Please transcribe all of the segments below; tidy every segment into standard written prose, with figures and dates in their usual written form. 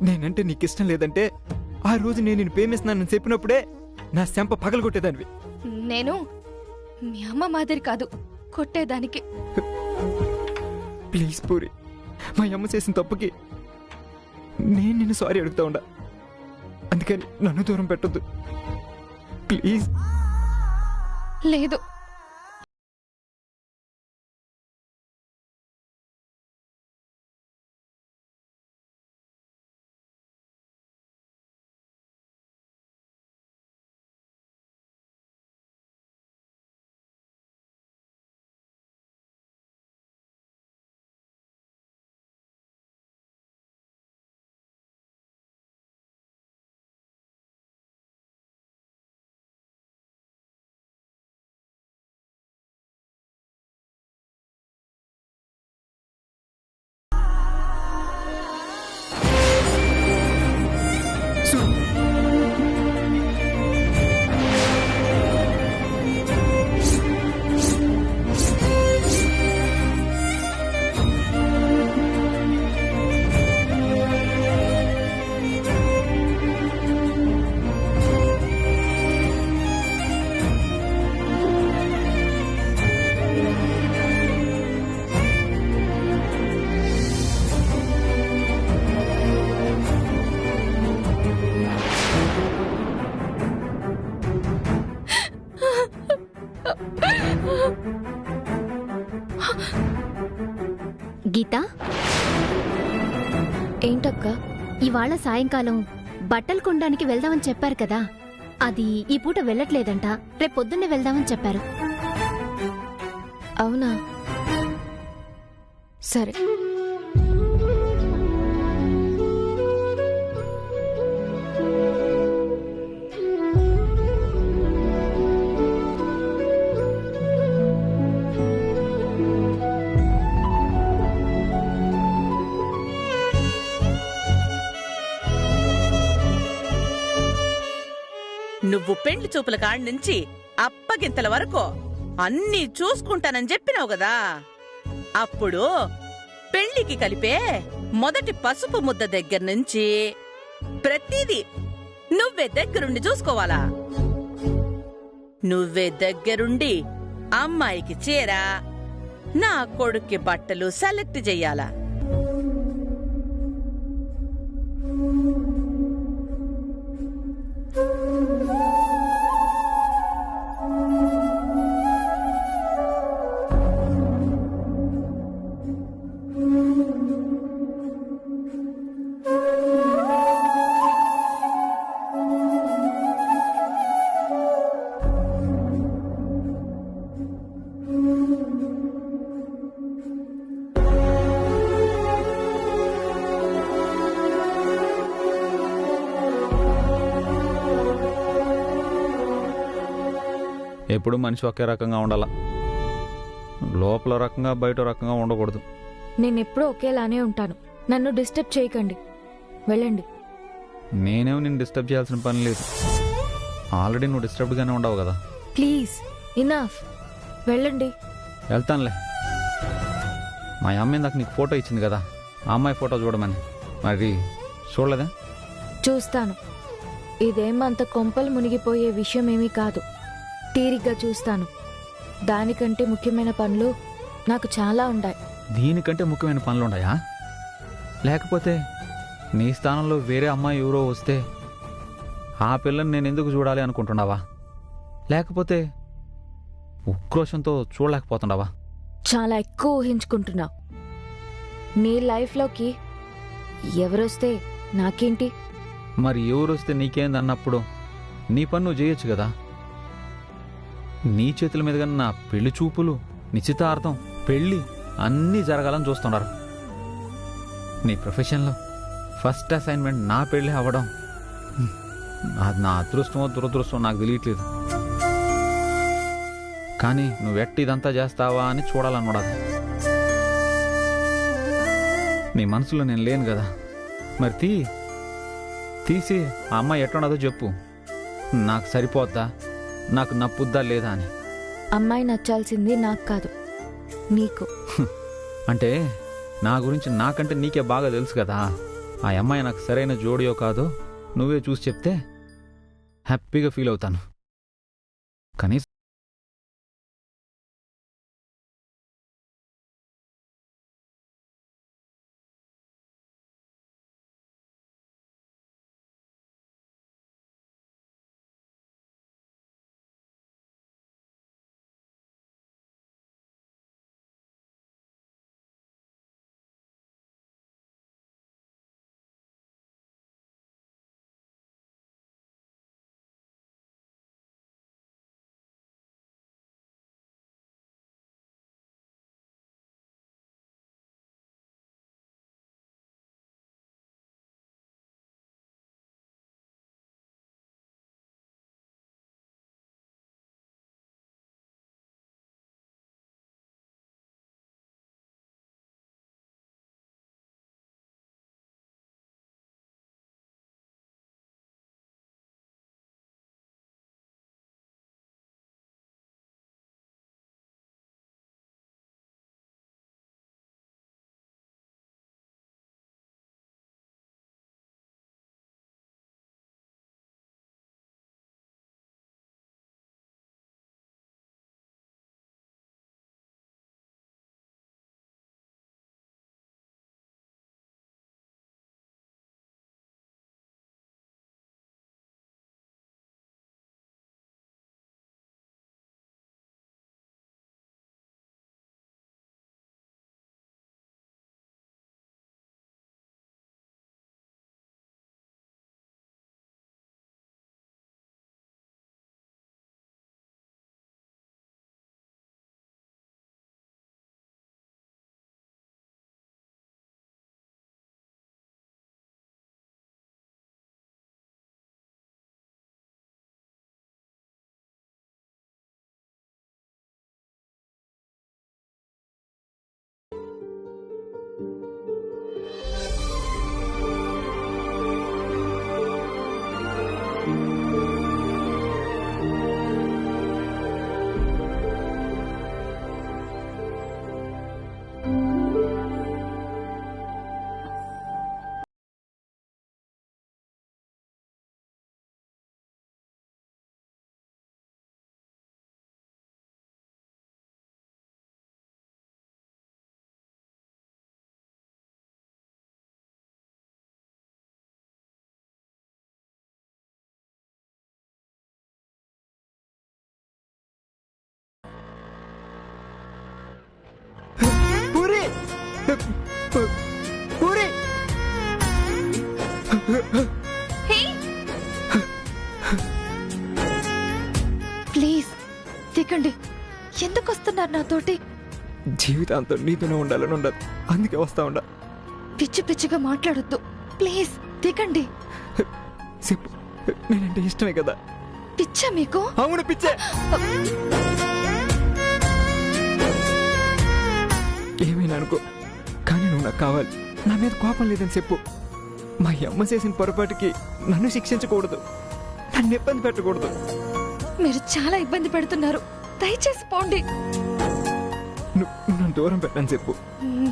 నేనంటే నీకు ఇష్టం లేదంటే ఆ రోజు నేను నిన్ను ప్రేమిస్తున్నానని చెప్పినప్పుడే నా చెంప పగలగొట్టేదానివి. నేను మీ అమ్మ మాదిరి కాదు, కొట్టేదానికి. ప్లీజ్ పూరి, మా అమ్మ చేసిన తప్పుకి నేను నిన్ను సారీ అడుగుతా ఉండా. అందుకని నన్ను దూరం పెట్టొద్దు ప్లీజ్. లేదు, గీత, ఏంటక్క? ఇవాళ సాయంకాలం బట్టలు కొనడానికి వెళ్దామని చెప్పారు కదా, అది ఈ పూట వెళ్ళట్లేదంట. రేపు పొద్దున్నే వెళ్దామని చెప్పారు. అవునా? సరే. నువ్వు పెండ్లి చూపుల కాడి నుంచి అప్పగింతల వరకు అన్నీ చూసుకుంటానని చెప్పినావు కదా. అప్పుడు పెళ్లికి కలిపే మొదటి పసుపు ముద్ద దగ్గర నుంచి ప్రతిదీ నువ్వే దగ్గరుండి చూసుకోవాలా. నువ్వే దగ్గరుండి అమ్మాయికి చీర, నా కొడుక్కి బట్టలు సెలెక్ట్ చెయ్యాలా. ఎప్పుడు మనిషి ఒకే రకంగా ఉండాల, లోపల రకంగా బయట రకంగా ఉండకూడదు. నేనెప్పుడూ ఒకేలానే ఉంటాను. నన్ను డిస్టర్బ్ చేయకండి, వెళ్ళండి. నేనేమో నిన్ను డిస్టర్బ్ చేయాల్సిన పని లేదు. ఆల్రెడీ నువ్వు డిస్టర్బ్డ్గానే ఉండవు కదా. ప్లీజ్, ఇనఫ్, వెళ్ళండి. వెళ్తానులే. మా అమ్మ ఇందాక నీకు ఫోటో ఇచ్చింది కదా, ఆ అమ్మాయి ఫోటో చూడమని, మరి చూడలేదా? చూస్తాను. ఇదేమంత కొంపలు మునిగిపోయే విషయమేమీ కాదు. తీరిగ్గా చూస్తాను. దానికంటే ముఖ్యమైన పనులు నాకు చాలా ఉన్నాయి. దీనికంటే ముఖ్యమైన పనులు ఉన్నాయా? లేకపోతే నీ స్థానంలో వేరే అమ్మాయి ఎవరో వస్తే ఆ పిల్లని నేను ఎందుకు చూడాలి అనుకుంటున్నావా? లేకపోతే ఉక్రోషంతో చూడలేకపోతున్నావా? చాలా ఎక్కువ ఊహించుకుంటున్నావు. నీ లైఫ్లోకి ఎవరొస్తే నాకేంటి? మరి ఎవరొస్తే నీకేందన్నప్పుడు నీ పని నువ్వు చేయొచ్చు కదా. నీ చేతుల మీదుగా నా పెళ్లి చూపులు, నిశ్చితార్థం, పెళ్లి అన్నీ జరగాలని చూస్తున్నారు. నీ ప్రొఫెషన్లో ఫస్ట్ అసైన్మెంట్ నా పెళ్లి అవ్వడం, అది నా అదృష్టమో దురదృష్టమో నాకు తెలియట్లేదు. కానీ నువ్వెట్టి ఇదంతా చేస్తావా అని చూడాలన్నాడు. నీ మనసులో నేను లేను కదా, మరి తీసి ఆ అమ్మాయి ఎట్టున్నదో చెప్పు. నాకు సరిపోద్దా, నాకు నప్పుద్దా లేదా అని. అమ్మాయి నచ్చాల్సింది నాకు కాదు, నీకు. అంటే నా గురించి నాకంటే నీకే బాగా తెలుసు కదా. ఆ అమ్మాయి నాకు సరైన జోడియో కాదో నువ్వే చూసి చెప్తే హ్యాపీగా ఫీల్ అవుతాను. కనీసం పూరి పూరి ప్లీజ్ దిగండి. ఎందుకు వస్తున్నారు నాతోటి? జీవితాంతం నీతోనే ఉండాలని ఉండదు, అందుకే వస్తా ఉండ. పిచ్చి పిచ్చిగా మాట్లాడొద్దు ప్లీజ్, దిగండి. చెప్పు, నేనంటే ఇష్టమే కదా? పిచ్చా మీకు? అవును పిచ్చే. ఏమైనా అనుకో, కానీ నువ్వు నాకు కావాలి. నా మీద కోపం లేదని చెప్పు. మా అమ్మ చేసిన పొరపాటుకి నన్ను శిక్షించకూడదు, నన్ను ఇబ్బంది పెట్టకూడదు. మీరు చాలా ఇబ్బంది పెడుతున్నారు, దయచేసి పోండి. నన్ను దూరం పెట్టని చెప్పు.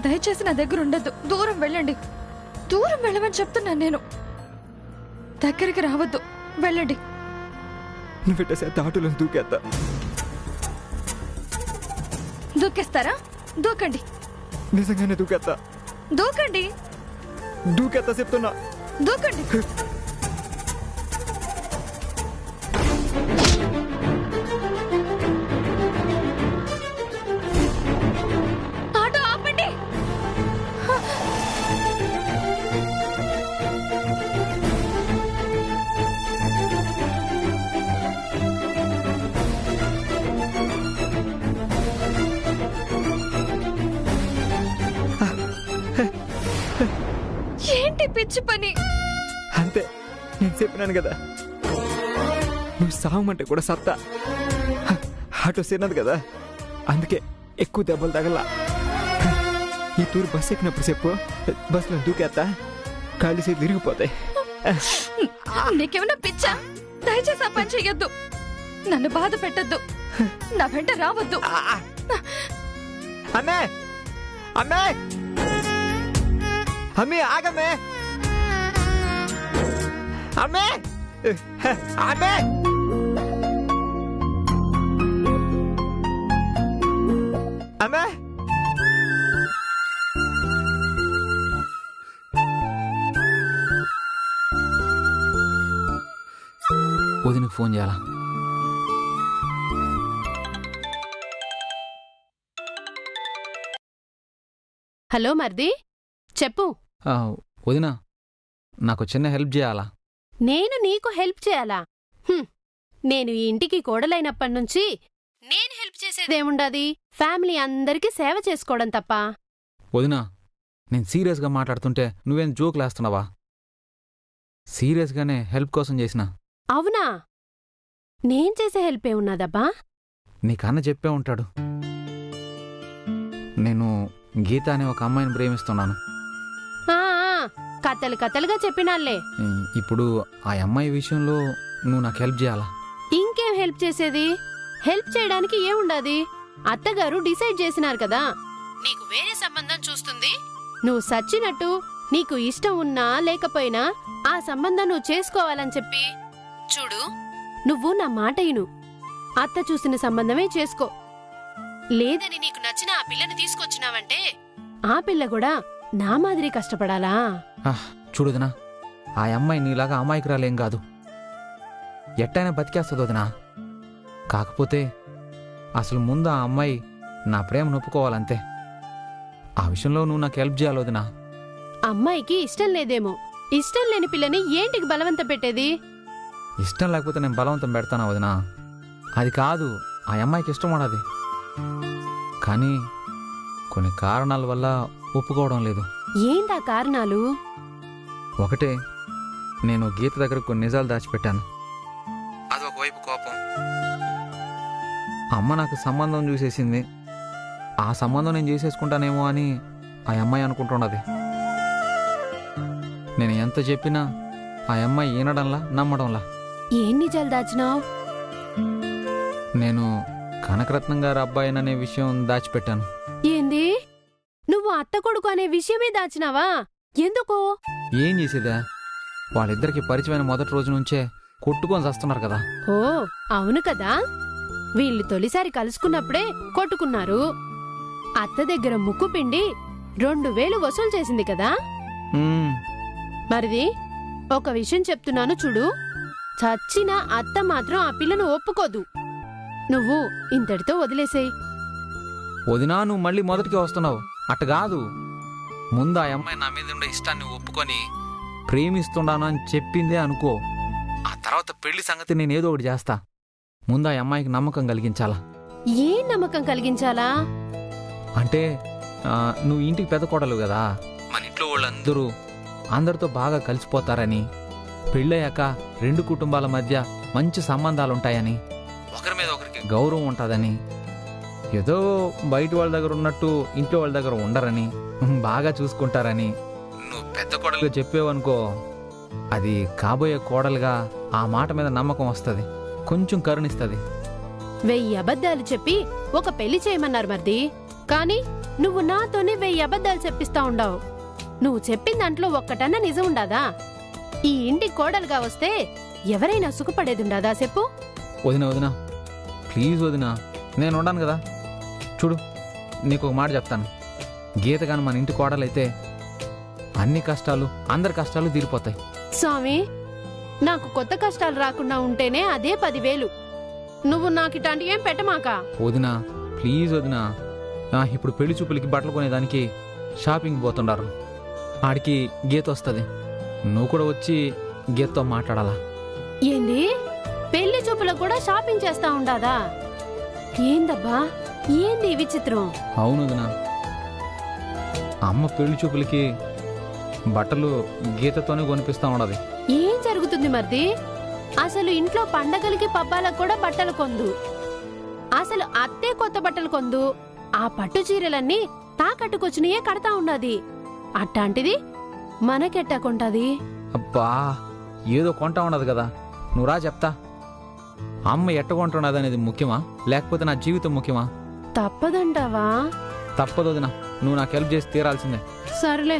దయచేసి నా దగ్గర ఉండద్దు, దూరం వెళ్ళండి. దూరం వెళ్ళమని చెప్తున్నాను నేను. దగ్గరికి రావద్దు, వెళ్ళండి. నువ్వు పెట్టేసే ఆటోలను దూకేస్తా. దూకేస్తారా? దూకండి. నిజంగానే దూకేస్తా. దూకండి. దూకేస్తా చెప్తున్నా. దూకండి. ఆటో ఆపండి. ఏంటి పిచ్చి పని? అంతే, నేను చెప్పినాను కదా, నువ్వు సావమంటే కూడా సత్తా. ఆటో సిన్నది కదా, అందుకే ఎక్కువ దెబ్బలు తగలా. ఈ తూరు బస్సు ఎక్కినప్పుడు చెప్పు, బస్సులో దూకేస్తా, కాళ్ళు చేతులు విరిగిపోతాయి. నీకేమన్నా పిచ్చా? దయచేసి ఆ పని చెయ్యొద్దు. నన్ను బాధ పెట్టద్దు, నా వెంట రావద్దు. అమ్మే, అమ్మే, అమ్మే ఆగమ్మే, అమ్మే అమ్మే. అమ్మే వదినకి ఫోన్ చేయాలా? హలో మర్ది, చెప్పు. వదిన, నాకు చిన్న హెల్ప్ చేయాలా? నేను నీకు హెల్ప్ చేయాలా? నేను ఈ ఇంటికి కోడలైనప్పటినుంచి నేను హెల్ప్ చేసేదేముండది? ఫ్యామిలీ అందరికీ సేవ చేసుకోవడం తప్ప. వదిన, నేను సీరియస్గా మాట్లాడుతుంటే నువ్వేం జోకులేస్తున్నావా? సీరియస్గానే హెల్ప్ కోసం చేసిన. అవునా? నేను చేసే హెల్పే ఉన్నదబ్బా. నీకన్న చెప్పే ఉంటాడు. నేను గీత అనే ఒక అమ్మాయిని ప్రేమిస్తున్నాను. ఆ, కథలు కథలుగా చెప్పినాళ్లే. ఇప్పుడు ఆ అమ్మాయి విషయంలో నువ్వు నాకు హెల్ప్ చేయాలా? ఇంకేం హెల్ప్ చేసేది? హెల్ప్ చేయడానికి ఏముండది? అత్తగారు డిసైడ్ చేసినారు కదా, నీకు వేరే సంబంధం చూస్తుంది. నువ్వు సచ్చినట్టు నీకు ఇష్టం ఉన్నా లేకపోయినా ఆ సంబంధం నువ్వు చేసుకోవాలని చెప్పి. చూడు, నువ్వు నా మాట ఇను. అత్త చూసిన సంబంధమే చేసుకో. లేదని నీకు నచ్చిన ఆ పిల్లని తీసుకొచ్చినావంటే ఆ పిల్ల కూడా నా మాదిరి కష్టపడాలా? చూడుదనా, ఆ అమ్మాయి నీలాగా అమాయకురాలేం కాదు. ఎట్టైనా బతికేస్తుంది వదినా. కాకపోతే అసలు ముందు ఆ అమ్మాయి నా ప్రేమ నొప్పుకోవాలంతే. ఆ విషయంలో నువ్వు నాకు హెల్ప్ చేయాలి వదినా. అమ్మాయికి ఇష్టం లేదేమో. ఇష్టం లేని పిల్లని ఏంటికి బలవంత పెట్టేది? ఇష్టం లేకపోతే నేను బలవంతం పెడతానా వదినా? అది కాదు, ఆ అమ్మాయికి ఇష్టం ఉండదు. కానీ కొన్ని కారణాల వల్ల ఒప్పుకోవడం లేదు. ఏందా కారణాలు? ఒకటే, నేను గీత దగ్గర కొన్ని నిజాలు దాచిపెట్టాను. అది ఒకవైపు కోపం. అమ్మ నాకు సంబంధం చూసేసింది. ఆ సంబంధం నేను చేసేసుకుంటానేమో అని ఆ అమ్మాయి అనుకుంటున్నది. నేను ఎంత చెప్పినా ఆ అమ్మాయి ఈనడంలా నమ్మడంలా. ఏం నిజాలు దాచినావు? నేను కనకరత్నం గారి అబ్బాయిననే విషయం దాచిపెట్టాను. ఏంది? నువ్వు అత్త కొడుకు అనే విషయమే దాచినావా? ఎందుకు? ఏం చేసేదా, వాళ్ళిద్దరికి పరిచయమైన మొదటి రోజు నుంచే కొట్టుకొని చస్తున్నారు కదా. ఓ అవును కదా, వీళ్ళు తొలిసారి కలుసుకున్నప్పుడే కొట్టుకున్నారు. అత్త దగ్గర ముక్కు పిండి 2000 వసూలు చేసింది కదా. మరిది, ఒక విషయం చెప్తున్నాను చూడు. చచ్చిన అత్త మాత్రం ఆ పిల్లను ఒప్పుకోదు. నువ్వు ఇంతటితో వదిలేసేయ్. వదినా, నువ్వు మళ్ళీ మొదటికి వస్తున్నావు. అట్ట కాదు, ముందు ఆ అమ్మాయి నా మీద ఉండే ఇష్టాన్ని ఒప్పుకొని ప్రేమిస్తున్నాను అని చెప్పిందే అనుకో. ఆ తర్వాత పెళ్లి సంగతి నేనేదో ఒకటి చేస్తా. ముందు ఆ అమ్మాయికి నమ్మకం కలిగించాలా. ఏం నమ్మకం కలిగించాలా? అంటే నువ్వు ఇంటికి పెద్ద కోడలు కదా, మన ఇంట్లో వాళ్ళందరూ అందరితో బాగా కలిసిపోతారని, పెళ్ళయ్యాక 2 కుటుంబాల మధ్య మంచి సంబంధాలుంటాయని, ఒకరి మీద ఒకరికి గౌరవం ఉంటుందని, ఏదో బయట వాళ్ళ దగ్గర ఉన్నట్టు ఇంట్లో వాళ్ళ దగ్గర ఉండరని, బాగా చూసుకుంటారని నువ్వు పెద్ద కోడలుగా చెప్పేవనుకో, అది కాబోయే కోడలుగా ఆ మాట మీద నమ్మకం వస్తుంది, కొంచెం కరుణిస్తుంది. 1000 అబద్ధాలు చెప్పి ఒక పెళ్లి చేయమన్నారు మర్ది. కాని నువ్వు నాతోనే 1000 అబద్ధాలు చెప్పిస్తా ఉండావు. నువ్వు చెప్పిన దాంట్లో ఒక్కటన్నా నిజం ఉండాదా? ఈ ఇంటి కోడలుగా వస్తే ఎవరైనా సుఖపడేదుండాదా చెప్పు? వదినా వదినా, ప్లీజ్ వదినా, నేను ఉండాను కదా. చూడు, నీకు ఒక మాట చెప్తాను. గీత గాని మన ఇంటి కోడలైతే అన్ని కష్టాలు, అందరి కష్టాలు తీరిపోతాయి. స్వామి, నాకు కొత్త కష్టాలు రాకుండా ఉంటేనే అదే 10,000. నువ్వు నాకిటాంటి ఏం పెట్టమాక. వదినా ప్లీజ్ వదినా. ఇప్పుడు పెళ్లి చూపులకి బట్టలు కొనేదానికి షాపింగ్ పోతుండారు. ఆడికి గీత వస్తుంది. నువ్వు కూడా వచ్చి గీతతో మాట్లాడాలా. ఏంది? పెళ్లి చూపులకు కూడా షాపింగ్ చేస్తా ఉండాదా? ఏందబ్బా, ఏంది ఈ విచిత్రం? అవును వదినా, అమ్మ పెళ్లి చూపులకి బట్టలు గీతతోనే కొనిపిస్తా ఉండదు. ఏం జరుగుతుంది మర్ది? అసలు ఇంట్లో పండగలకి పబ్బాలకు కూడా బట్టలు కొందు. అసలు అత్తే కొత్త బట్టలు కొందు. ఆ పట్టు చీరలన్నీ తాకట్టుకొచ్చినయే కడతా ఉన్నది. అట్టాంటిది మనకెట్టా కొంటది? అబ్బా, ఏదో కొంటా ఉండదు కదా. నువ్వు రా చెప్తా. అమ్మ ఎట్ట కొంటున్నది అనేది ముఖ్యమా, లేకపోతే నా జీవితం ముఖ్యమా? తప్పదంటావా? తప్పదు వదినా, నువ్వు నాకు హెల్ప్ చేసి తీరాల్సిందే. సర్లే.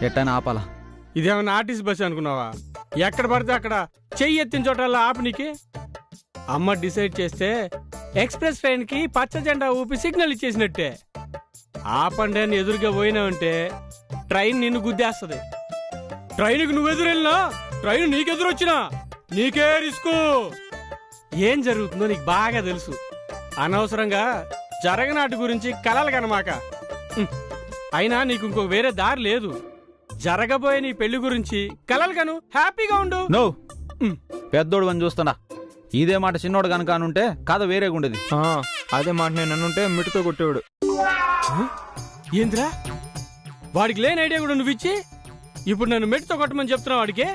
ఎట్టైనా ఆపాలా. ఇదేమన్నా ఆర్టీసీ బస్ అనుకున్నావా? ఎక్కడ పడితే అక్కడ చెయ్యి ఎత్తిన చోటల్లా ఆపు నీకి. అమ్మ డిసైడ్ చేస్తే ఎక్స్ప్రెస్ ట్రైన్ కి పచ్చ జెండా ఊపి సిగ్నల్ ఇచ్చేసినట్టే. ఆపండి అని ఎదురుగా పోయినావంటే ట్రైన్ నిన్ను గుద్దేస్తుంది. ట్రైన్కి నువ్వు ఎదురెళ్ళినా ట్రైన్ నీకెదురొచ్చినా నీకే రిస్కు. ఏం జరుగుతుందో నీకు బాగా తెలుసు. అనవసరంగా జరగనాటి గురించి కలలు కనమాక. అయినా నీకు ఇంకొక వేరే దారి లేదు. జరగబోయే నీ పెళ్లి గురించి కలలు కను, హ్యాపీగా ఉండు. నో, పెద్దోడు అని చూస్తున్నా. ఇదే మాట చిన్నోడు కనుక అనుంటే కథ వేరేగా ఉండేది. అదే మాట నేను అనుంటే మిట్టుతో కొట్టేవాడు. ఏంద్రా వాడికి లేని ఐడియా కూడా నువ్వు ఇచ్చి ఇప్పుడు నన్ను మెట్టుతో కొట్టమని చెప్తున్నావు. వాడికి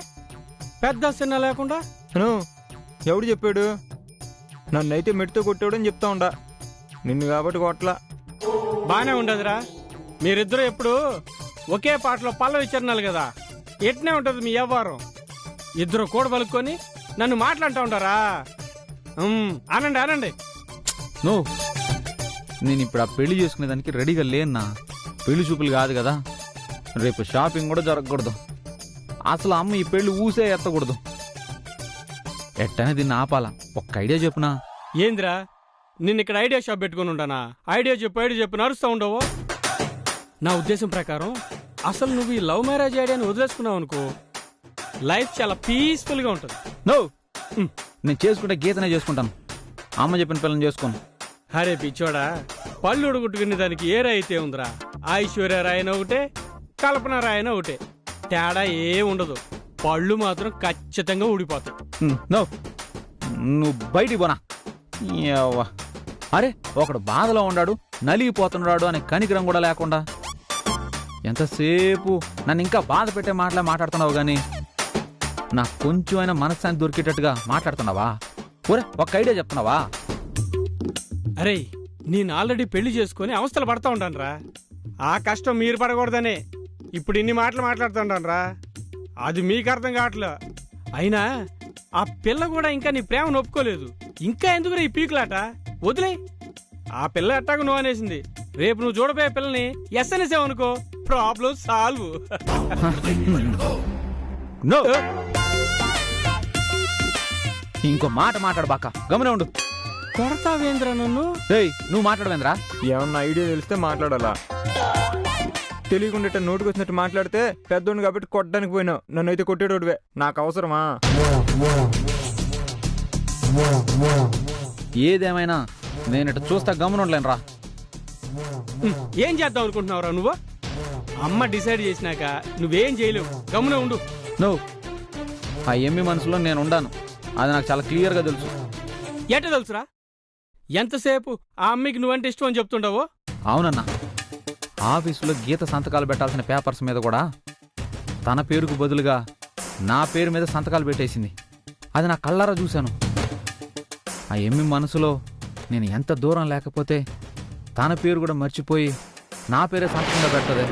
పెద్ద చిన్న లేకుండా. ఎవడు చెప్పాడు? నన్నైతే మెట్టుతో కొట్టాడు అని చెప్తా ఉండా. నిన్ను కాబట్టి కొట్లా. బానే ఉండదురా. మీరిద్దరూ ఎప్పుడు ఒకే పాటలో పల్లవి చరణాలు కదా. ఎట్నే ఉంటది మీ వ్యవహారం. ఇద్దరు కూడ పలుక్కొని నన్ను మాట్లాడుతూ ఉంటారా? అనండి అనండి. నువ్వు నేను ఇప్పుడు ఆ పెళ్లి చేసుకునేదానికి రెడీగా లేనా. పెళ్లి చూపులు కాదు కదా, రేపు షాపింగ్ కూడా జరగకూడదు. అసలు అమ్మ ఈ పెళ్లి ఊసే ఎత్తకూడదు. ఎట్టనే దీన్ని ఆపాలా. ఒక్క ఐడియా చెప్పునా? ఏందిరా నిన్న ఇక్కడ ఐడియా షాప్ పెట్టుకుని ఉంటానా? ఐడియా చెప్పు నరుస్తూ ఉండవు. నా ఉద్దేశం ప్రకారం అసలు నువ్వు ఈ లవ్ మ్యారేజ్ ఐడియాని వదిలేసుకున్నావు అనుకో, లైఫ్ చాలా పీస్ఫుల్ గా ఉంటుంది. నేను చేసుకుంటే గీతనే చేసుకుంటాను. అమ్మ చెప్పిన పిల్లని చేసుకోను. హరే పిచ్చోడా, పళ్ళు ఉడగొట్టుకునే దానికి ఏ రాయితే ఉందిరా. ఐశ్వర్య రాయన ఒకటే, కల్పన రాయన ఒకటే. తేడా ఏ ఉండదు. పళ్ళు మాత్రం ఖచ్చితంగా ఊడిపోతాయి. నువ్వు బయటికి పోనా. అరే ఒకడు బాధలో ఉన్నాడు, నలిగిపోతున్నాడు అనే కనికరం కూడా లేకుండా ఎంతసేపు నన్ను ఇంకా బాధ పెట్టే మాటలే మాట్లాడుతున్నావు గాని నాకు కొంచెం అయినా మనశ్శాంతి దొరికేటట్టుగా మాట్లాడుతున్నావా? ఒరే ఒక్క ఐడియా చెప్తున్నావా? అరే నేను ఆల్రెడీ పెళ్లి చేసుకుని అవస్థలు పడతా ఉంటానురా. ఆ కష్టం మీరు పడకూడదనే ఇప్పుడు ఇన్ని మాటలు మాట్లాడుతుంటానురా. అది మీకు అర్థం కావట్లే. అయినా ఆ పిల్ల కూడా ఇంకా నీ ప్రేమను ఒప్పుకోలేదు. ఇంకా ఎందుకు ఈ పీకులాట? వదిలే. ఆ పిల్ల ఎట్టాకు నువ్వు అనేసింది. రేపు నువ్వు చూడబోయే పిల్లని ఎస్ఎన్ఎసేవనుకో, ప్రాబ్లం సాల్వ్. ఇంకో మాట మాట్లాడబాక, గమనే ఉండు. కొడతావేంద్ర నన్ను? నువ్వు మాట్లాడవేంద్రా? ఏమన్నా ఐడియా తెలిస్తే మాట్లాడాలా. తెలియకుండా నోటుకు వచ్చినట్టు మాట్లాడితే పెద్దోడు కాబట్టి కొట్టడానికి పోయినావు. నన్ను అయితే కొట్టేటోడివే. నాకు అవసరమా? ఏదేమైనా నేనట చూస్తా గమనుండలేనురా. ఏం చేద్దాం అనుకుంటున్నావురా నువ్వు? అమ్మ డిసైడ్ చేసినాక నువ్వేం చేయలేవు. గమనే ఉండు. నువ్వు ఆ ఎమ్మి మనసులో నేను ఉండాను. అది నాకు చాలా క్లియర్గా తెలుసు. ఎట తెలుసురా? ఎంతసేపు ఆ అమ్మికి నువ్వంటే ఇష్టం అని చెప్తుండవో? అవునన్నా, ఆఫీసులో గీత సంతకాలు పెట్టాల్సిన పేపర్స్ మీద కూడా తన పేరుకు బదులుగా నా పేరు మీద సంతకాలు పెట్టేసింది. అది నా కళ్ళారా చూశాను. ఆ ఎమ్మి మనసులో నేను ఎంత దూరం లేకపోతే తన పేరు కూడా మర్చిపోయి నా పేరే సంతకంగా పెడతదే.